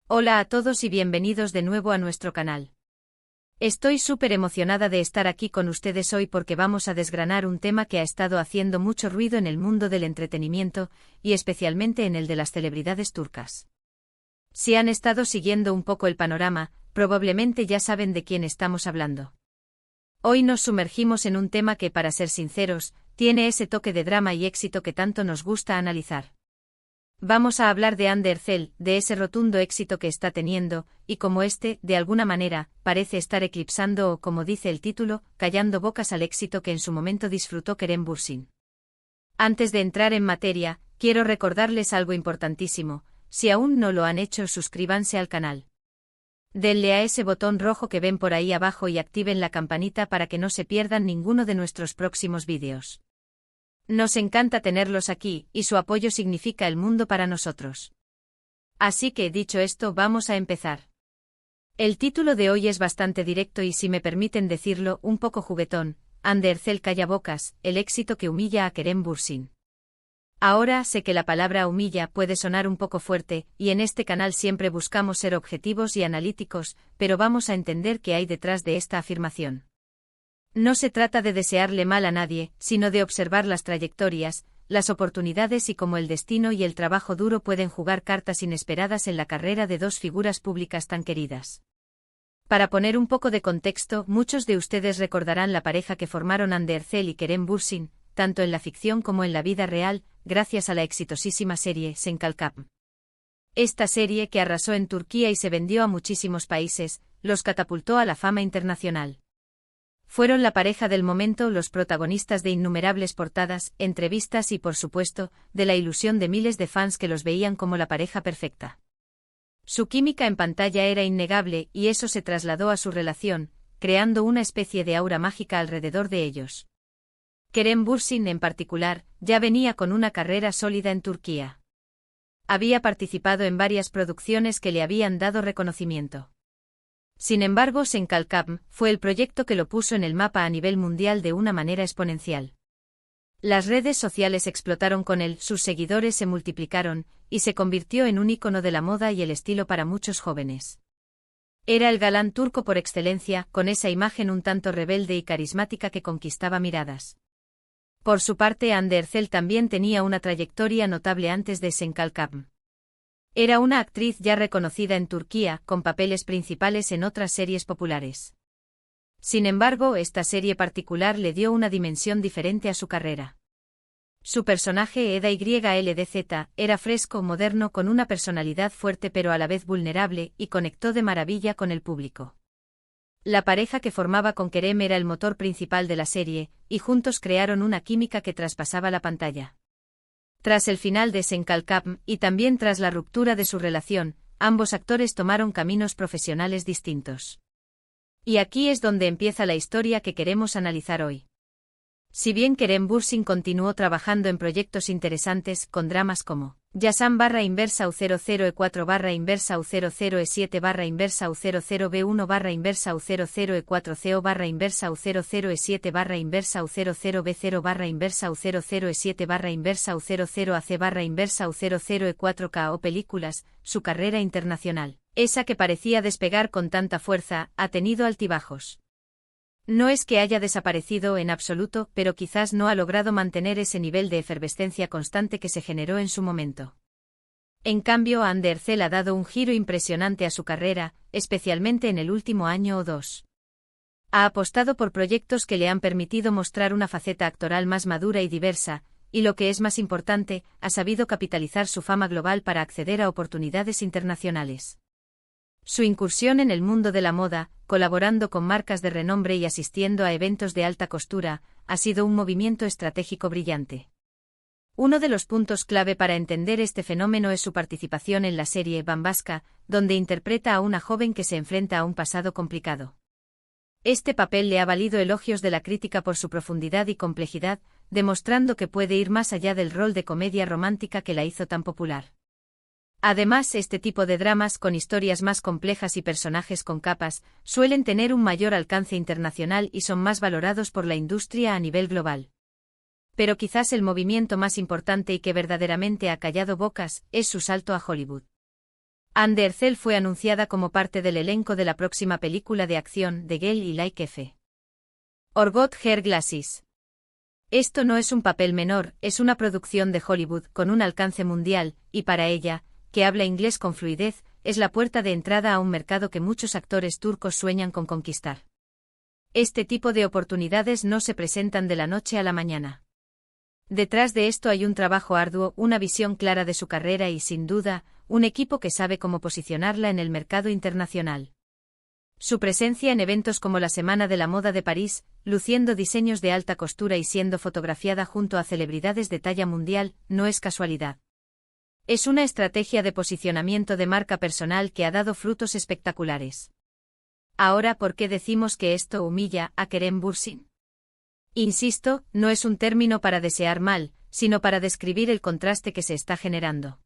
Hola a todos y bienvenidos de nuevo a nuestro canal. Estoy súper emocionada de estar aquí con ustedes hoy porque vamos a desgranar un tema que ha estado haciendo mucho ruido en el mundo del entretenimiento, y especialmente en el de las celebridades turcas. Si han estado siguiendo un poco el panorama, probablemente ya saben de quién estamos hablando. Hoy nos sumergimos en un tema que, para ser sinceros, tiene ese toque de drama y éxito que tanto nos gusta analizar. Vamos a hablar de Hande Erçel, de ese rotundo éxito que está teniendo, y como de alguna manera, parece estar eclipsando o, como dice el título, callando bocas al éxito que en su momento disfrutó Kerem Bürsin. Antes de entrar en materia, quiero recordarles algo importantísimo: si aún no lo han hecho, suscríbanse al canal. Denle a ese botón rojo que ven por ahí abajo y activen la campanita para que no se pierdan ninguno de nuestros próximos vídeos. Nos encanta tenerlos aquí, y su apoyo significa el mundo para nosotros. Así que, dicho esto, vamos a empezar. El título de hoy es bastante directo y, si me permiten decirlo, un poco juguetón: Hande Erçel calla bocas, el éxito que humilla a Kerem Bürsin. Ahora sé que la palabra humilla puede sonar un poco fuerte, y en este canal siempre buscamos ser objetivos y analíticos, pero vamos a entender qué hay detrás de esta afirmación. No se trata de desearle mal a nadie, sino de observar las trayectorias, las oportunidades y cómo el destino y el trabajo duro pueden jugar cartas inesperadas en la carrera de dos figuras públicas tan queridas. Para poner un poco de contexto, muchos de ustedes recordarán la pareja que formaron Hande Erçel y Kerem Bürsin, tanto en la ficción como en la vida real, gracias a la exitosísima serie Sen Kalkap. Esta serie, que arrasó en Turquía y se vendió a muchísimos países, los catapultó a la fama internacional. Fueron la pareja del momento, los protagonistas de innumerables portadas, entrevistas y, por supuesto, de la ilusión de miles de fans que los veían como la pareja perfecta. Su química en pantalla era innegable, y eso se trasladó a su relación, creando una especie de aura mágica alrededor de ellos. Kerem Bürsin, en particular, ya venía con una carrera sólida en Turquía. Había participado en varias producciones que le habían dado reconocimiento. Sin embargo, Sen Kalkap fue el proyecto que lo puso en el mapa a nivel mundial de una manera exponencial. Las redes sociales explotaron con él, sus seguidores se multiplicaron, y se convirtió en un ícono de la moda y el estilo para muchos jóvenes. Era el galán turco por excelencia, con esa imagen un tanto rebelde y carismática que conquistaba miradas. Por su parte, Hande Erçel también tenía una trayectoria notable antes de Sen Kalkap. Era una actriz ya reconocida en Turquía, con papeles principales en otras series populares. Sin embargo, esta serie particular le dio una dimensión diferente a su carrera. Su personaje, Eda YLDZ, era fresco, moderno, con una personalidad fuerte pero a la vez vulnerable, y conectó de maravilla con el público. La pareja que formaba con Kerem era el motor principal de la serie, y juntos crearon una química que traspasaba la pantalla. Tras el final de Sen Kalkap, y también tras la ruptura de su relación, ambos actores tomaron caminos profesionales distintos. Y aquí es donde empieza la historia que queremos analizar hoy. Si bien Kerem Bürsin continuó trabajando en proyectos interesantes, con dramas como Yaşam U00 E4 U00 E7 U00 B1 U00 E4 CO U00 E7 U00 B0 U00 E7 U00 AC U00 E4 K o películas, su carrera internacional, esa que parecía despegar con tanta fuerza, ha tenido altibajos. No es que haya desaparecido en absoluto, pero quizás no ha logrado mantener ese nivel de efervescencia constante que se generó en su momento. En cambio, Hande Erçel ha dado un giro impresionante a su carrera, especialmente en el último año o dos. Ha apostado por proyectos que le han permitido mostrar una faceta actoral más madura y diversa, y lo que es más importante, ha sabido capitalizar su fama global para acceder a oportunidades internacionales. Su incursión en el mundo de la moda, colaborando con marcas de renombre y asistiendo a eventos de alta costura, ha sido un movimiento estratégico brillante. Uno de los puntos clave para entender este fenómeno es su participación en la serie Bambaşka, donde interpreta a una joven que se enfrenta a un pasado complicado. Este papel le ha valido elogios de la crítica por su profundidad y complejidad, demostrando que puede ir más allá del rol de comedia romántica que la hizo tan popular. Además, este tipo de dramas con historias más complejas y personajes con capas, suelen tener un mayor alcance internacional y son más valorados por la industria a nivel global. Pero quizás el movimiento más importante y que verdaderamente ha callado bocas, es su salto a Hollywood. Anne Ercel fue anunciada como parte del elenco de la próxima película de acción The Girl y Like F. Or Got Her Glasses. Esto no es un papel menor, es una producción de Hollywood con un alcance mundial, y para ella, que habla inglés con fluidez, es la puerta de entrada a un mercado que muchos actores turcos sueñan con conquistar. Este tipo de oportunidades no se presentan de la noche a la mañana. Detrás de esto hay un trabajo arduo, una visión clara de su carrera y, sin duda, un equipo que sabe cómo posicionarla en el mercado internacional. Su presencia en eventos como la Semana de la Moda de París, luciendo diseños de alta costura y siendo fotografiada junto a celebridades de talla mundial, no es casualidad. Es una estrategia de posicionamiento de marca personal que ha dado frutos espectaculares. Ahora, ¿por qué decimos que esto humilla a Kerem Bürsin? Insisto, no es un término para desear mal, sino para describir el contraste que se está generando.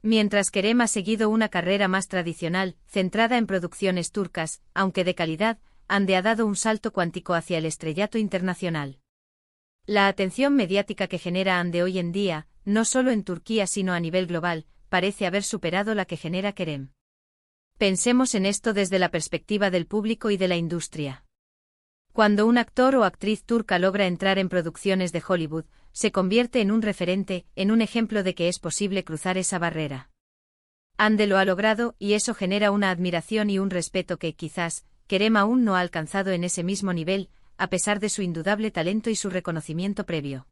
Mientras Kerem ha seguido una carrera más tradicional, centrada en producciones turcas, aunque de calidad, Hande ha dado un salto cuántico hacia el estrellato internacional. La atención mediática que genera Hande hoy en día, no solo en Turquía sino a nivel global, parece haber superado la que genera Kerem. Pensemos en esto desde la perspectiva del público y de la industria. Cuando un actor o actriz turca logra entrar en producciones de Hollywood, se convierte en un referente, en un ejemplo de que es posible cruzar esa barrera. Hande lo ha logrado, y eso genera una admiración y un respeto que, quizás, Kerem aún no ha alcanzado en ese mismo nivel, a pesar de su indudable talento y su reconocimiento previo.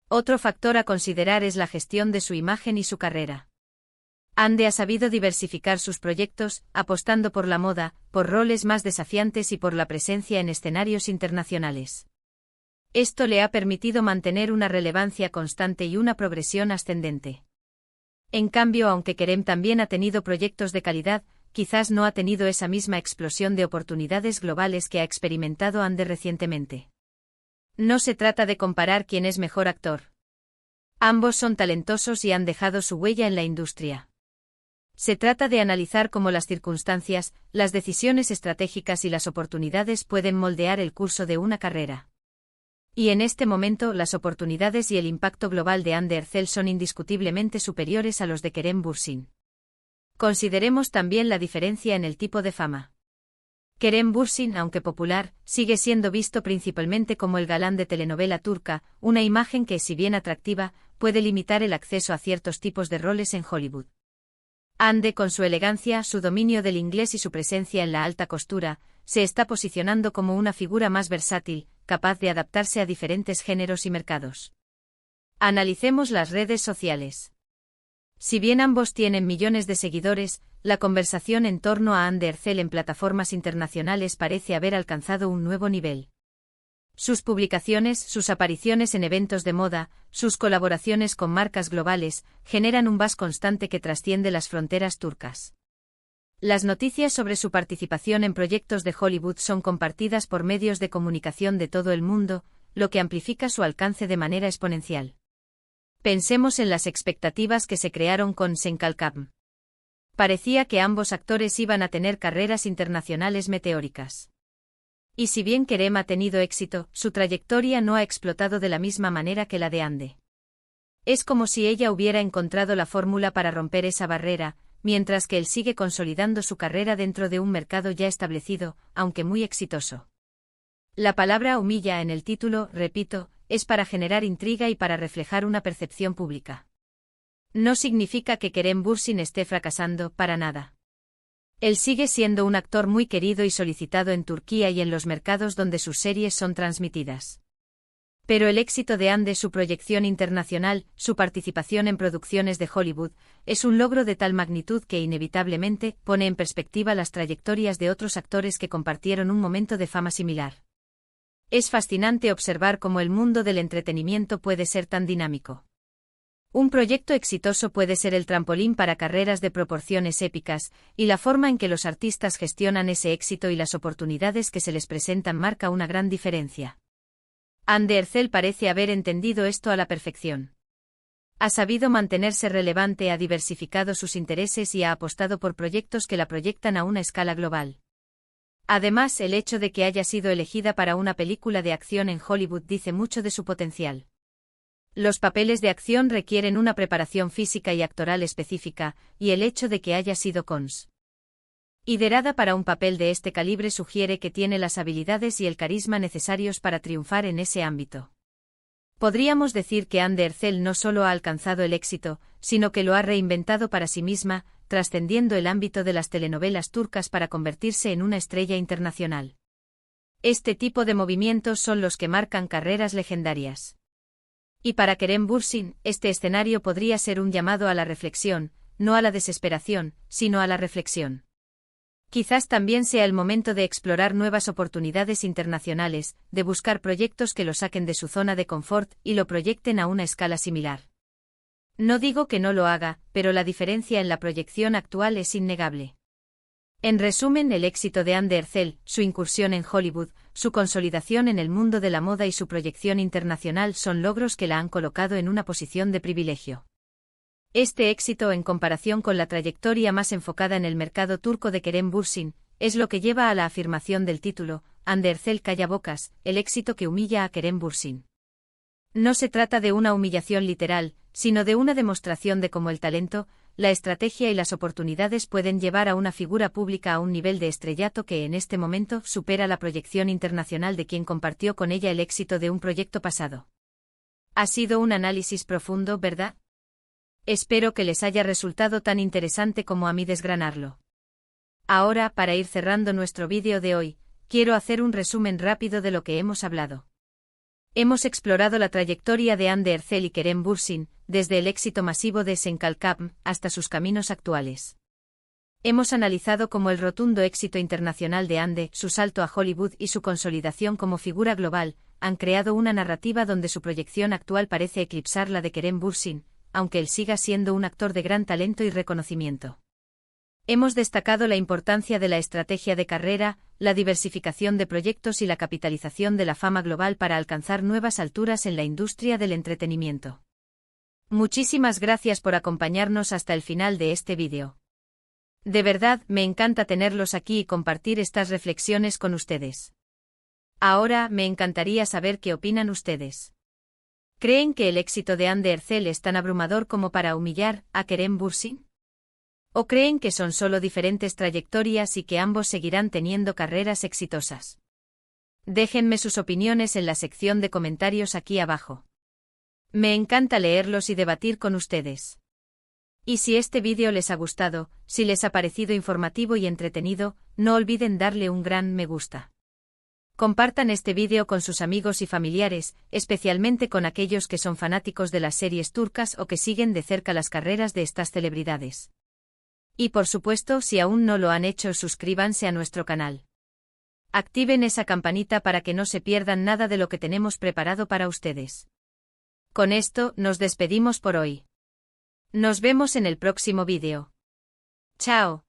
Otro factor a considerar es la gestión de su imagen y su carrera. Hande ha sabido diversificar sus proyectos, apostando por la moda, por roles más desafiantes y por la presencia en escenarios internacionales. Esto le ha permitido mantener una relevancia constante y una progresión ascendente. En cambio, aunque Kerem también ha tenido proyectos de calidad, quizás no ha tenido esa misma explosión de oportunidades globales que ha experimentado Hande recientemente. No se trata de comparar quién es mejor actor. Ambos son talentosos y han dejado su huella en la industria. Se trata de analizar cómo las circunstancias, las decisiones estratégicas y las oportunidades pueden moldear el curso de una carrera. Y en este momento las oportunidades y el impacto global de Hande Ercel son indiscutiblemente superiores a los de Kerem Bürsin. Consideremos también la diferencia en el tipo de fama. Kerem Bürsin, aunque popular, sigue siendo visto principalmente como el galán de telenovela turca, una imagen que, si bien atractiva, puede limitar el acceso a ciertos tipos de roles en Hollywood. Hande, con su elegancia, su dominio del inglés y su presencia en la alta costura, se está posicionando como una figura más versátil, capaz de adaptarse a diferentes géneros y mercados. Analicemos las redes sociales. Si bien ambos tienen millones de seguidores, la conversación en torno a Hande Ercel en plataformas internacionales parece haber alcanzado un nuevo nivel. Sus publicaciones, sus apariciones en eventos de moda, sus colaboraciones con marcas globales, generan un buzz constante que trasciende las fronteras turcas. Las noticias sobre su participación en proyectos de Hollywood son compartidas por medios de comunicación de todo el mundo, lo que amplifica su alcance de manera exponencial. Pensemos en las expectativas que se crearon con Senkalkam. Parecía que ambos actores iban a tener carreras internacionales meteóricas. Y si bien Kerem ha tenido éxito, su trayectoria no ha explotado de la misma manera que la de Hande. Es como si ella hubiera encontrado la fórmula para romper esa barrera, mientras que él sigue consolidando su carrera dentro de un mercado ya establecido, aunque muy exitoso. La palabra humilla en el título, repito, es para generar intriga y para reflejar una percepción pública. No significa que Kerem Bürsin esté fracasando, para nada. Él sigue siendo un actor muy querido y solicitado en Turquía y en los mercados donde sus series son transmitidas. Pero el éxito de Hande, su proyección internacional, su participación en producciones de Hollywood, es un logro de tal magnitud que inevitablemente pone en perspectiva las trayectorias de otros actores que compartieron un momento de fama similar. Es fascinante observar cómo el mundo del entretenimiento puede ser tan dinámico. Un proyecto exitoso puede ser el trampolín para carreras de proporciones épicas, y la forma en que los artistas gestionan ese éxito y las oportunidades que se les presentan marca una gran diferencia. Hande Ercel parece haber entendido esto a la perfección. Ha sabido mantenerse relevante, ha diversificado sus intereses y ha apostado por proyectos que la proyectan a una escala global. Además, el hecho de que haya sido elegida para una película de acción en Hollywood dice mucho de su potencial. Los papeles de acción requieren una preparación física y actoral específica, y el hecho de que haya sido considerada para un papel de este calibre sugiere que tiene las habilidades y el carisma necesarios para triunfar en ese ámbito. Podríamos decir que Hande Erçel no solo ha alcanzado el éxito, sino que lo ha reinventado para sí misma, trascendiendo el ámbito de las telenovelas turcas para convertirse en una estrella internacional. Este tipo de movimientos son los que marcan carreras legendarias. Y para Kerem Bürsin, este escenario podría ser un llamado a la reflexión, no a la desesperación, sino a la reflexión. Quizás también sea el momento de explorar nuevas oportunidades internacionales, de buscar proyectos que lo saquen de su zona de confort y lo proyecten a una escala similar. No digo que no lo haga, pero la diferencia en la proyección actual es innegable. En resumen, el éxito de Hande Erçel, su incursión en Hollywood, su consolidación en el mundo de la moda y su proyección internacional son logros que la han colocado en una posición de privilegio. Este éxito, en comparación con la trayectoria más enfocada en el mercado turco de Kerem Bürsin, es lo que lleva a la afirmación del título, Hande Erçel callabocas, el éxito que humilla a Kerem Bürsin. No se trata de una humillación literal, sino de una demostración de cómo el talento, la estrategia y las oportunidades pueden llevar a una figura pública a un nivel de estrellato que en este momento supera la proyección internacional de quien compartió con ella el éxito de un proyecto pasado. Ha sido un análisis profundo, ¿verdad? Espero que les haya resultado tan interesante como a mí desgranarlo. Ahora, para ir cerrando nuestro vídeo de hoy, quiero hacer un resumen rápido de lo que hemos hablado. Hemos explorado la trayectoria de Hande Erçel y Kerem Bürsin, desde el éxito masivo de Sen Kalkam hasta sus caminos actuales. Hemos analizado cómo el rotundo éxito internacional de Hande, su salto a Hollywood y su consolidación como figura global, han creado una narrativa donde su proyección actual parece eclipsar la de Kerem Bürsin, aunque él siga siendo un actor de gran talento y reconocimiento. Hemos destacado la importancia de la estrategia de carrera, la diversificación de proyectos y la capitalización de la fama global para alcanzar nuevas alturas en la industria del entretenimiento. Muchísimas gracias por acompañarnos hasta el final de este vídeo. De verdad, me encanta tenerlos aquí y compartir estas reflexiones con ustedes. Ahora, me encantaría saber qué opinan ustedes. ¿Creen que el éxito de Hande Erçel es tan abrumador como para humillar a Kerem Bürsin? ¿O creen que son solo diferentes trayectorias y que ambos seguirán teniendo carreras exitosas? Déjenme sus opiniones en la sección de comentarios aquí abajo. Me encanta leerlos y debatir con ustedes. Y si este vídeo les ha gustado, si les ha parecido informativo y entretenido, no olviden darle un gran me gusta. Compartan este vídeo con sus amigos y familiares, especialmente con aquellos que son fanáticos de las series turcas o que siguen de cerca las carreras de estas celebridades. Y por supuesto, si aún no lo han hecho, suscríbanse a nuestro canal. Activen esa campanita para que no se pierdan nada de lo que tenemos preparado para ustedes. Con esto, nos despedimos por hoy. Nos vemos en el próximo vídeo. Chao.